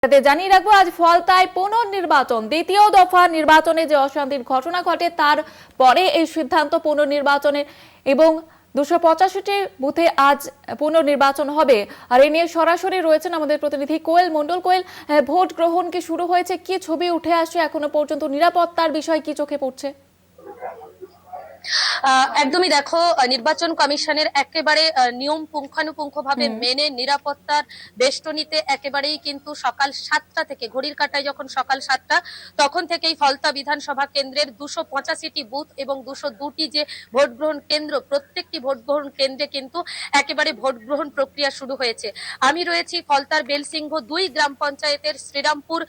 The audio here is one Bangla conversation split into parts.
জানিয়ে রাখবো, আজ ফলতায় পুনর্নির্বাচন, দ্বিতীয় দফা নির্বাচনে যে অশান্তির ঘটনা ঘটে তার পরে এই সিদ্ধান্ত পুনর্নির্বাচনের এবং 285টি বুথে আজ পুনর্নির্বাচন হবে। আর এ নিয়ে সরাসরি রয়েছেন আমাদের প্রতিনিধি কোয়েল মণ্ডল। কোয়েল, ভোট গ্রহণ কি শুরু হয়েছে? কি ছবি উঠে আসছে এখনো পর্যন্ত? নিরাপত্তার বিষয় কি চোখে পড়ছে? একদমই দেখো, নির্বাচন কমিশনের একেবারে নিয়ম পুঙ্খানুপুঙ্খ ভাবে মেনে নিরাপত্তার বেষ্টনীতে একেবারেই কিন্তু সকাল 7টা থেকে, ঘড়ির কাঁটায় যখন সকাল 7টা, তখন থেকেই ফলতা বিধানসভা কেন্দ্রের 285টি বুথ এবং 202টি যে ভোট গ্রহণ কেন্দ্র, প্রত্যেকটি ভোট গ্রহণ কেন্দ্রে কিন্তু একেবারে ভোট গ্রহণ প্রক্রিয়া শুরু হয়েছে। আমি রয়েছি ফলতার বেলসিংহ 2 গ্রাম পঞ্চায়েতের শ্রীরামপুর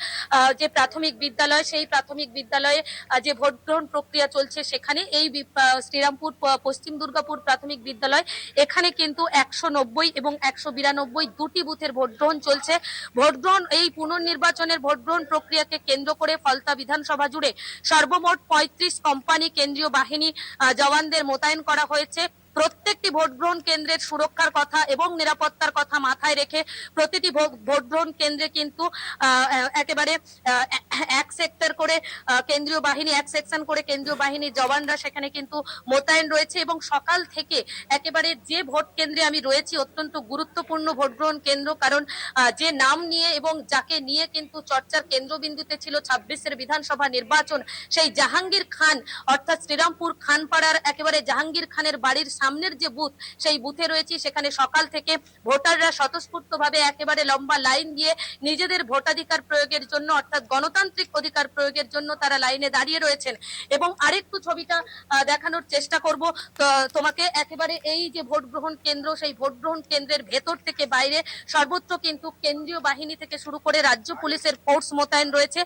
যে প্রাথমিক বিদ্যালয়, সেই প্রাথমিক বিদ্যালয়ে যে ভোট গ্রহণ প্রক্রিয়া চলছে সেখানে। এই শ্রীরামপুর পশ্চিম দুর্গাপুর প্রাথমিক বিদ্যালয়, এখানে কিন্তু 190 এবং 192 দুটি বুথের ভোট গ্রহণ চলছে। ভোট গ্রহণ, এই পুনর্নির্বাচনের ভোট গ্রহণ প্রক্রিয়াকে কেন্দ্র করে ফলতা বিধানসভা জুড়ে সর্বমোট 35 কোম্পানি কেন্দ্রীয় বাহিনী জওয়ানদের মোতায়েন করা হয়েছে। প্রত্যেকটি ভোট গ্রহণ কেন্দ্রের সুরক্ষার কথা এবং নিরাপত্তার কথা মাথায় রেখে প্রতিটি ভোট গ্রহণ কেন্দ্রে কিন্তু একেবারে এক সেক্টর করে কেন্দ্রীয় বাহিনী, এক সেকশন করে কেন্দ্রীয় বাহিনীর জওয়ানরা সেখানে কিন্তু মোতায়েন রয়েছে। এবং সকাল থেকে একেবারে যে ভোট কেন্দ্রে আমি রয়েছি, অত্যন্ত গুরুত্বপূর্ণ ভোট গ্রহণ কেন্দ্র, কারণ যে নাম নিয়ে এবং যাকে নিয়ে কিন্তু চর্চার কেন্দ্রবিন্দুতে ছিল 26-এর বিধানসভা নির্বাচন, সেই জাহাঙ্গীর খান, অর্থাৎ শ্রীরামপুর খানপাড়ার একেবারে জাহাঙ্গীর খানের বাড়ির সামনের যে বুথ, সেই বুথে রয়েছি। সেখানে সকাল থেকে ভোটাররা স্বতঃস্ফূর্ত ভাবে একেবারে লম্বা লাইন দিয়ে নিজেদের ভোটাধিকার প্রয়োগের জন্য, অর্থাৎ গণতান্ত্রিক অধিকার প্রয়োগের জন্য তারা লাইনে দাঁড়িয়ে রয়েছেন। এবং আরেকটু ছবিটা দেখানোর চেষ্টা করব তোমাকে। একেবারে এই যে ভোট গ্রহণ কেন্দ্র, সেই ভোট গ্রহণ কেন্দ্রের ভেতর থেকে বাইরে সর্বত্র কিন্তু কেন্দ্রীয় বাহিনী থেকে শুরু করে রাজ্য পুলিশের ফোর্স মোতায়েন রয়েছে।